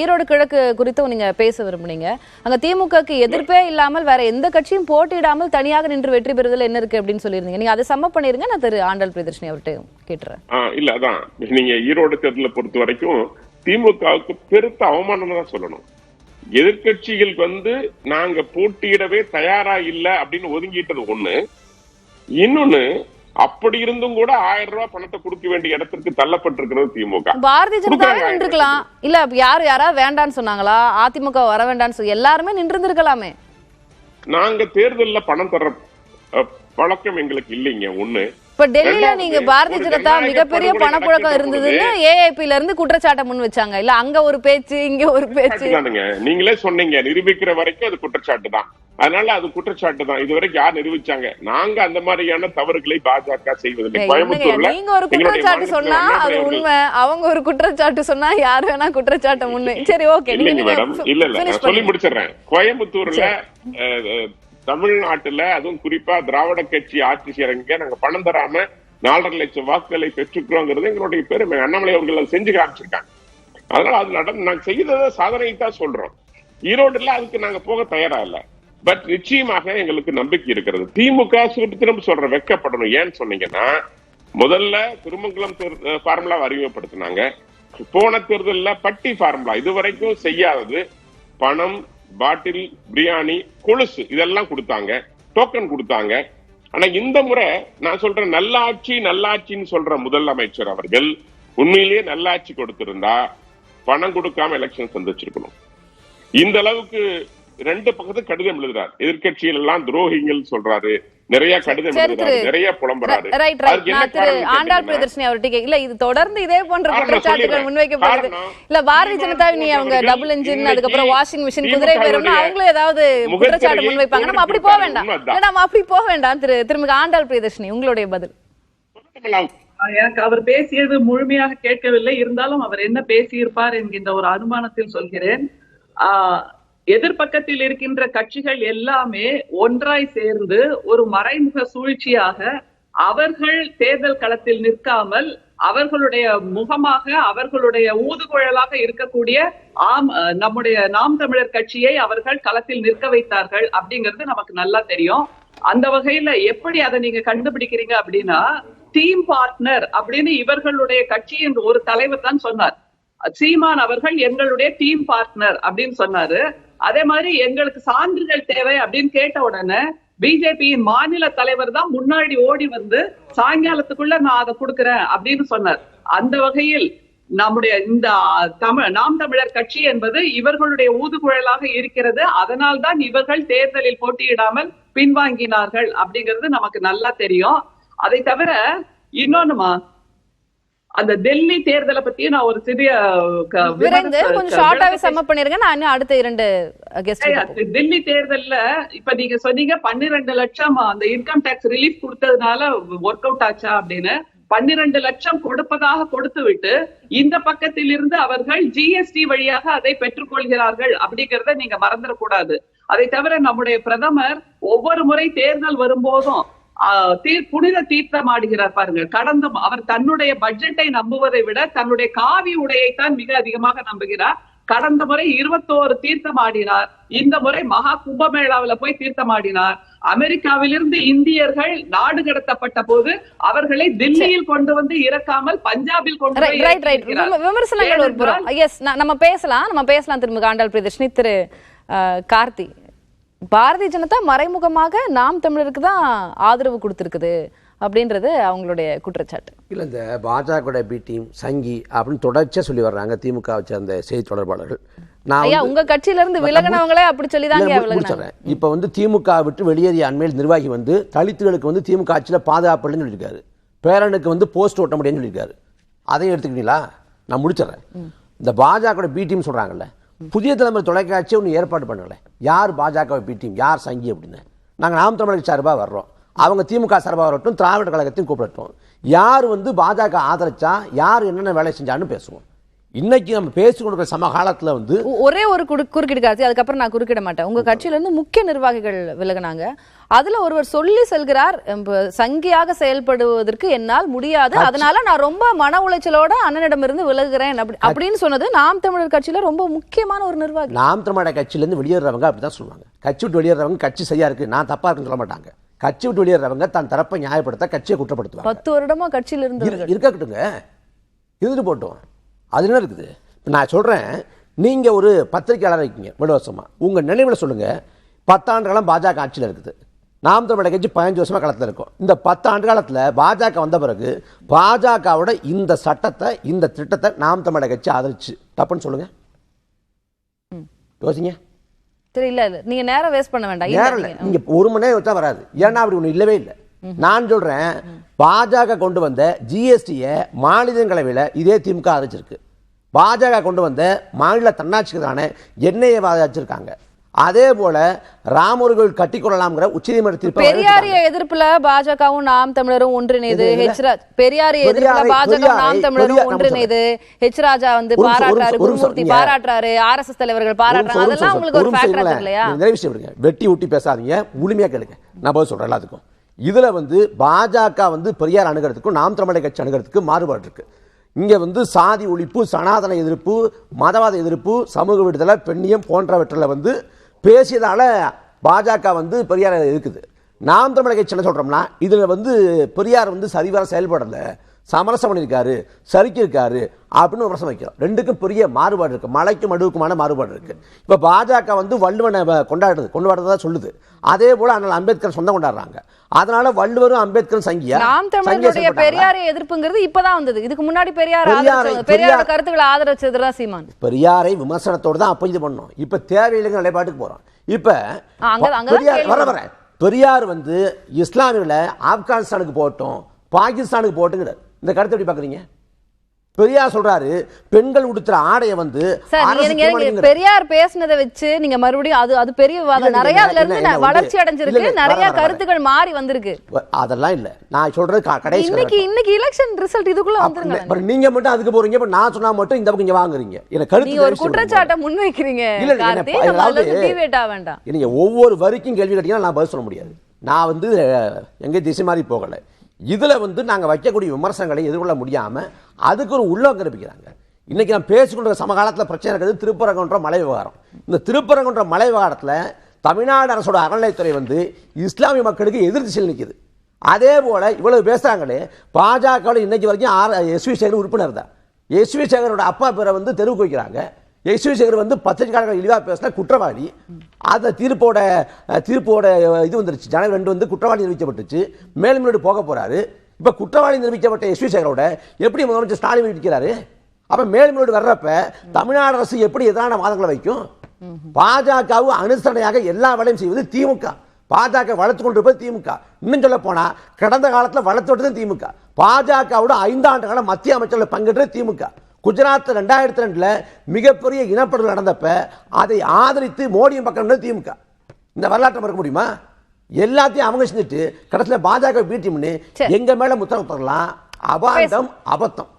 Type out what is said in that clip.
ஈரோடு கிழக்கு குறித்து நீங்க பேச விரும்புனீங்க. அங்க திமுகக்கு எதிர்ப்பே இல்லாமல் வேற எந்த கட்சியும் போட்டியிடாமல் தனியாக நின்று வெற்றி பெறுதல் என்ன இருக்கு அப்படின்னு சொல்லியிருந்தீங்க. நீங்க அதை சம்ம பண்ணிருங்க. நான் திரு ஆண்டாள் பிரியதர்ஷினி அவர்கிட்ட கேட்டுறேன். இல்ல அதான் நீங்க ஈரோடு தேர்தலை பொறுத்த வரைக்கும் திமுகவுக்கு பெருத்த அவமானம் தான் சொல்லணும். எதிர்கட்சிகளுக்கு நாங்க போட்டியிடவே தயாரா இல்ல அப்படின்னு ஒதுங்கிட்டது ஒண்ணு. இன்னொன்னு, அப்படி இருந்தும் கூட 1000 ரூபாய் பணத்தை கொடுக்க வேண்டிய இடத்திற்கு தள்ளப்பட்டிருக்கிறது திமுக. பாரதிய ஜனதாவே நின்றுக்கலாம். இல்ல யாராவது வேண்டான்னு சொன்னாங்களா? அதிமுக வர வேண்டான்னு எல்லாருமே நின்றுருக்கலாமே. நாங்க தேர்தலில் பணம் தர்ற பழக்கம் எங்களுக்கு இல்லைங்க. ஒண்ணு, இப்ப டெல்லியில நீங்க பாரதிய ஜனதா மிகப்பெரிய பணப்புழக்கம் இருந்ததுன்னு ஏஐபில இருந்து குற்றச்சாட்டை முன் வச்சாங்க. இல்ல அங்க ஒரு பேச்சு, இங்க ஒரு பேச்சு. நீங்களே சொன்னீங்க, நிரூபிக்கிற வரைக்கும் அது குற்றச்சாட்டு தான். அதனால அது குற்றச்சாட்டு தான். இதுவரைக்கும் யார் நிரூபிச்சாங்க? நாங்க அந்த மாதிரியான தவறுகளை பாஜக செய்வதில்லை. கோயம்புத்தூர்ல நீங்க ஒரு குற்றச்சாட்டு சொன்னா அது உண்மை, அவங்க ஒரு குற்றச்சாட்டு சொன்னா யாரு வேணா குற்றச்சாட்டு உண்மை. சரி, ஓகே. இல்லைங்க மேடம், இல்ல சொல்லி முடிச்சிடுறேன். கோயம்புத்தூர்ல தமிழ்நாட்டுல அதுவும் குறிப்பா திராவிட கட்சி ஆட்சி செய்யறங்க நாங்க பணம் தராம 4.5 லட்சம் வாக்குகளை பெற்றுக்கிறோங்கிறது எங்களுடைய பெருமை. அண்ணாமலை அவர்கள் செஞ்சு காமிச்சிருக்காங்க. அதனால அது நாங்க செய்தத சாதனை தான் சொல்றோம். ஈரோடுல அதுக்கு நாங்க போக தயாரா இல்ல. பட் நிச்சயமாக எங்களுக்கு நம்பிக்கை இருக்கிறது. திமுக திரும்ப சொல்ற வெட்கப்படணும். ஏன்னு சொன்னீங்கன்னா, முதல்ல திருமங்கலம் ஃபார்முலா அறிமுகப்படுத்தினாங்க. போன தேர்தலில் பட்டி ஃபார்முலா இதுவரைக்கும் செய்யாதது. பணம், பாட்டில், பிரியாணி, கொலுசு இதெல்லாம் கொடுத்தாங்க, டோக்கன் கொடுத்தாங்க. ஆனா இந்த முறை நான் சொல்றேன், நல்லாட்சின்னு சொல்ற முதலமைச்சர் அவர்கள் உண்மையிலேயே நல்லாட்சி கொடுத்திருந்தா பணம் கொடுக்காம எலெக்ஷன் சந்திச்சிருக்கணும். இந்த அளவுக்கு 2 பக்கத்து கடிதம் எழுதுறாரு. எதிர்கட்சிகள் எல்லாம் துரோகிகள் சொல்றாரு, நிறைய கடிதம் எழுதுறாரு, நிறைய புலம்புறாரு. ஆண்டாள் பிரியதர்ஷினி அவர்கிட்ட இல்ல, இது தொடர்ந்து இதே போன்ற குற்றச்சாட்டுகள் முன்வைக்கப்படுது. இல்ல பாரதிய ஜனதா நீ அவங்க டபுள் இன்ஜின், அதுக்கப்புறம் வாஷிங் மிஷின், குதிரை பேரும்னு அவங்களும் ஏதாவது குற்றச்சாட்டு முன்வைப்பாங்க. நம்ம அப்படி போக வேண்டாம். நம்ம அப்படி போக வேண்டாம். திரும்ப ஆண்டாள் பிரியதர்ஷினி உங்களுடைய பதில். எனக்கு அவர் பேசியது முழுமையாக கேட்கவில்லை. இருந்தாலும் அவர் என்ன பேசியிருப்பார் என்கின்ற ஒரு அனுமானத்தில் சொல்கிறேன். எதிர்பக்கத்தில் இருக்கின்ற கட்சிகள் எல்லாமே ஒன்றாய் சேர்ந்து ஒரு மறைமுக சூழ்ச்சியாக அவர்கள் தேர்தல் களத்தில் நிற்காமல் அவர்களுடைய முகமாக, அவர்களுடைய ஊதுகுழலாக இருக்கக்கூடிய நம்முடைய நாம் தமிழர் கட்சியை அவர்கள் களத்தில் நிற்க வைத்தார்கள் அப்படிங்கிறது நமக்கு நல்லா தெரியும். அந்த வகையில எப்படி அதை நீங்க கண்டுபிடிக்கிறீங்க அப்படின்னா, டீம் பார்ட்னர் அப்படின்னு இவர்களுடைய கட்சியின் ஒரு தலைவர் தான் சொன்னார். சீமான் அவர்கள் எங்களுடைய டீம் பார்ட்னர் அப்படின்னு சொன்னாரு. அதே மாதிரி எங்களுக்கு சான்றுகள் தேவை அப்படின்னு கேட்ட உடனே பிஜேபியின் மாநில தலைவர் தான் முன்னாடி ஓடி வந்து சாயங்காலத்துக்குள்ள நான் அதை கொடுக்கிறேன் அப்படின்னு சொன்னார். அந்த வகையில் நம்முடைய இந்த நாம் தமிழர் கட்சி என்பது இவர்களுடைய ஊதுகுழலாக இருக்கிறது. அதனால்தான் இவர்கள் தேர்தலில் போட்டியிடாமல் பின்வாங்கினார்கள் அப்படிங்கிறது நமக்கு நல்லா தெரியும். அதை தவிர இன்னொன்னுமா, அந்த டெல்லி தேர்தலை பத்தி நான் ஒரு சிறிய டெல்லி தேர்தல்ல இப்ப நீங்க சொன்னீங்க 12 லட்சம் அந்த இன்கம் டாக்ஸ் ரிலீஃப் கொடுத்ததுனால ஒர்க் அவுட் ஆச்சா அப்படின்னு. 12 லட்சம் கொடுப்பதாக கொடுத்து விட்டு இந்த பக்கத்தில் இருந்து அவர்கள் ஜிஎஸ்டி வழியாக அதை பெற்றுக் கொள்கிறார்கள் அப்படிங்கறத நீங்க மறந்துடக்கூடாது. அதை தவிர நம்முடைய பிரதமர் ஒவ்வொரு முறை தேர்தல் வரும்போதும் புனித தீர்த்தம் ஆடுகிறார் பாருங்க. அவர் தன்னுடைய பட்ஜெட்டை நம்புவதை விட தன்னுடைய காவி உடையைத்தான் மிக அதிகமாக நம்புகிறார். கடந்த முறை 21 தீர்த்தம் ஆடினார். இந்த முறை மகா கும்பமேளாவில போய் தீர்த்தம் ஆடினார். அமெரிக்காவிலிருந்து இந்தியர்கள் நாடு கடத்தப்பட்ட போது அவர்களை தில்லியில் கொண்டு வந்து இறக்காமல் பஞ்சாபில் கொண்டு நம்ம பேசலாம். திரும்ப ஆண்டாள் பிரியதர்ஷினி, திரு கார்த்தி, பாரதிய ஜனதா மறைமுகமாக நாம் தமிழருக்கு தான் ஆதரவு கொடுத்திருக்குது அப்படின்றது அவங்களுடைய குற்றச்சாட்டு. இல்லை, இந்த பாஜக பி டீம் சங்கி அப்படின்னு தொடர்ச்சியா சொல்லி வர்றாங்க திமுக சேர்ந்த செய்தி தொடர்பாளர்கள். நான் உங்க கட்சியில இருந்து விலகினவங்களே அப்படி சொல்லிதாங்க. இப்ப திமுக விட்டு வெளியேறிய அண்மையில் நிர்வாகி தலித்துகளுக்கு திமுக ஆட்சியில் பாதுகாப்பு இல்லைன்னு சொல்லியிருக்காரு. பேரனுக்கு போஸ்ட் ஓட்ட முடியும்னு சொல்லியிருக்காரு. அதையும் எடுத்துக்கிட்டீங்களா? நான் முடிச்சிடறேன். இந்த பாஜக பி டீம் சொல்றாங்கல்ல, புதிய தலைமுறை தொலைக்காட்சி ஒன்று ஏற்பாடு பண்ணல. யார் பாஜக பி டீம், யார் சங்கி அப்படின்னு. நாங்கள் நாம் தமிழர் சார்பாக வர்றோம், அவங்க திமுக சார்பாக வரட்டும், திராவிட கழகத்தையும் கூப்பிடட்டும். யார் பாஜக ஆதரிச்சா, யார் என்னென்ன வேலை செஞ்சான்னு பேசுவோம். இன்னைக்கு நம்ம பேசிக்கொண்டிருக்கிற சமகாலத்துல வந்து ஒரே ஒரு குறுக்கிடு கார்த்தி, அதுக்கப்புறம் நான் குறுக்கிட மாட்டேன். உங்க கட்சியில இருந்து முக்கிய நிர்வாகிகள் விலகினாங்க. அதுல ஒருவர் சொல்லி செல்கிறார், சங்கியாக செயல்படுவதற்கு என்னால் முடியாது, அதனால நான் ரொம்ப மன உளைச்சலோட அண்ணனிடம் இருந்து விலகுறேன் அப்படின்னு சொன்னது நாம் தமிழர் கட்சியில ரொம்ப முக்கியமான ஒரு நிர்வாகி. நாம் தமிழர் கட்சியில இருந்து வெளியேறவங்க அப்படிதான் சொல்லுவாங்க. கட்சி விட்டு வெளியேறவங்க கட்சி சரியா இருக்கு, நான் தப்பா இருக்குன்னு சொல்ல மாட்டாங்க. கட்சி விட்டு வெளியேறவங்க தன் தரப்பை நியாயப்படுத்த கட்சியை குற்றப்படுத்துவாங்க. 10 வருடமா கட்சியில இருந்து இருக்கட்டுங்க, இருந்துட்டு போட்டோம். அது என்ன இருக்குது? நான் சொல்றேன், நீங்க ஒரு பத்திரிகையாளர் இருக்கீங்க விடுவசமா, உங்க நினைவுல சொல்லுங்க, 10 ஆண்டு காலம் பாஜக ஆட்சியில் இருக்குது, நாம் தமிழர் கட்சி 15 வருஷமா களத்தில் இருக்கும். இந்த 10 ஆண்டு காலத்தில் பாஜக வந்த பிறகு பாஜகவோட இந்த சட்டத்தை இந்த திட்டத்தை நாம் தமிழர் கட்சி ஆதரிச்சு தப்புன்னு சொல்லுங்க, யோசிங்க. தெரியல, நீங்க நேரம் வேஸ்ட் பண்ண வேண்டாம். நீங்க ஒரு மணி நேரம் வச்சா வராது, ஏன்னா அப்படி ஒண்ணு இல்லவே இல்லை. நான் சொல்றேன், பாஜக கொண்டு வந்த ஜிஎஸ்டியை மாநிலங்களவையில் இதே திமுக ஆதரிச்சிருக்கு. பாஜக கொண்டு வந்த மாநில தன்னாட்சிக்கான எண்ணெயை ஆதரிச்சிருக்காங்க. அதே போல ராமர் கோவில் கட்டிக்கொள்ளலாம்ங்கிற உச்சநீதிமன்ற பெரியாரிய எதிர்ப்புல பாஜகவும் நாம் தமிழரும் ஒன்றிணைது. பெரியாரிய எதிர்ப்புல பாஜகவும் நாம் தமிழரும் ஒன்றிணைது. ஹெச் ராஜா வந்து பாராட்டுறாரு, குருமூர்த்தி பாராட்டுறாரு, ஆர்எஸ்எஸ் தலைவர்கள் பாராட்டுறாங்க. அதெல்லாம் உங்களுக்கு ஒரு ஃபேக்டர் இல்லையா? நிறைய விஷயம் இருக்கு, வெட்டி ஊட்டி பேசாதீங்க, முழுமையா கேளுங்க. நான் பதில் சொல்றேன் எல்லாத்துக்கும். இதுல வந்து பாஜக வந்து பெரியார் அணுகிறதுக்கும் நாம் தமிழர் கட்சி அணுகிறதுக்கு மாறுபாடு இருக்கு. இங்க வந்து சாதி ஒழிப்பு, சனாதன எதிர்ப்பு, மதவாத எதிர்ப்பு, சமூக விடுதலை, பெண்ணியம் போன்றவற்றில் வந்து பேசியதால பாஜக வந்து பெரியார் இருக்குது. நாம் தமிழர் கட்சி என்ன சொல்றோம்னா, இதுல வந்து பெரியார் வந்து சரிவர செயல்படல, சமரசம் பண்ணியிருக்காரு, சரிக்கிருக்காரு அப்படின்னு விமர்சனம் வைக்கிறோம். ரெண்டுக்கும் பெரிய மாறுபாடு இருக்கு, மலைக்கும் மடுவுக்குமான மாறுபாடு இருக்கு. இப்ப பாஜக வந்து வள்ளுவனை கொண்டாடுறதா சொல்லுது, அதே போல அண்ணல் அம்பேத்கர் சொந்தம் கொண்டாடுறாங்க. அதனால வள்ளுவரும் அம்பேத்கரும் சங்கியா. நாம் தமிழருடைய பெரியாரை எதிர்ப்புங்கிறது இப்பதான் வந்தது. இதுக்கு முன்னாடி பெரியார் கருத்துக்களை ஆதரிச்சதுதான் சீமான். பெரியாரை விமர்சனத்தோடு தான் அப்ப இது பண்ணோம். இப்ப தேவையில்லைங்க நிலைப்பாட்டுக்கு போறோம். இப்ப வர பெரியார் வந்து இஸ்லாமியர்களை ஆப்கானிஸ்தானுக்கு போட்டோம், பாகிஸ்தானுக்கு போட்டுங்கிற இந்த கருத்தை எப்படி பாக்குறீங்க? பெரியார் சொல்றாரு, பெண்கள் உடுத்துற ஆடைய வந்து பெரியார் பேசினதை வச்சு நீங்க மறுபடியும் அது பெரிய விவாதம். நிறைய அதுல இருந்து வளர்ச்சி அடைஞ்சிருக்கு, நிறைய கருத்துக்கள் மாறி வந்திருக்கு. அதெல்லாம் இல்ல, நான் சொல்றது கடைசி இன்னைக்கு எலெக்ஷன் ரிசல்ட் இதுக்குள்ள வந்துருங்க. நீங்க மட்டும் அதுக்கு போறீங்க, இப்ப நான் சொன்னா மட்டும் இந்த பக்கம் இங்க வாங்குறீங்க. எனக்கு கருத்து, நீங்க ஒரு குற்றச்சாட்டை முன்வைக்கிறீங்க. நீங்க ஒவ்வொரு வரிக்கும் கேள்வி கேட்டீங்கன்னா நான் பதில் சொல்ல முடியாது. நான் வந்து எங்க திசை மாதிரி போகல. இதுல வந்து நாங்க வைக்கக்கூடிய விமர்சனங்களை எதிர்கொள்ள முடியாம அதுக்கு ஒரு உள்நோக்கம் இருப்பிக்கிறாங்க. இன்னைக்கு நான் பேசிக்கொண்ட சமகாலத்தில் பிரச்சனை இருக்கிறது திருப்பரங்குன்ற மலை விவகாரம். இந்த திருப்பரங்குன்ற மலை விவகாரத்தில் தமிழ்நாடு அரசோட அறநிலையத்துறை வந்து இஸ்லாமிய மக்களுக்கு எதிர் திசையில் நிற்குது. அதே போல இவ்வளவு பேசுறாங்களே, பாஜக இன்னைக்கு வரைக்கும் எஸ் வி சேகர் உறுப்பினர் தான். எஸ் வி சேகரோட அப்பா பேரை வந்து தெருவுக்கு வைக்கிறாங்க. எஸ் வி சேகர் வந்து பத்திரிகையாளர்கள் இழிவாக பேசின குற்றவாளி. அந்த தீர்ப்போட இது வந்துருச்சு, ஜனவரி 2 வந்து குற்றவாளி நிரூபிக்கப்பட்டுச்சு, மேல்முறையீடு போக போறாரு. இப்ப குற்றவாளி நிரூபிக்கப்பட்ட எஸ் வி சேகரோட எப்படி முதலமைச்சர் ஸ்டாலின் இருக்கிறாரு? அப்ப மேல்முறையீடு வர்றப்ப தமிழ்நாடு அரசு எப்படி எதிரான வாதங்களை வைக்கும்? பாஜகவு அனுசரணையாக எல்லா வேலையும் செய்வது திமுக. பாஜக வளர்த்து கொண்டிருப்பது திமுக. இன்னும் சொல்ல போனா கடந்த காலத்தில் வளர்த்து விட்டது திமுக. பாஜகவோட 5 ஆண்டு காலம் மத்திய அமைச்சர்கள் பங்கேற்றது திமுக. குஜராத் 2002 மிகப்பெரிய இனப்படுகொலை நடந்தப்ப அதை ஆதரித்து மோடியும் பக்கம் திமுக. இந்த வரலாற்றை மறக்க முடியுமா? எல்லாத்தையும் அவங்க செஞ்சுட்டு கடைசியில் பாஜக பீட்டிம்னு எங்க மேல முத்திரம் தரலாம். அபாண்டம், அபத்தம்.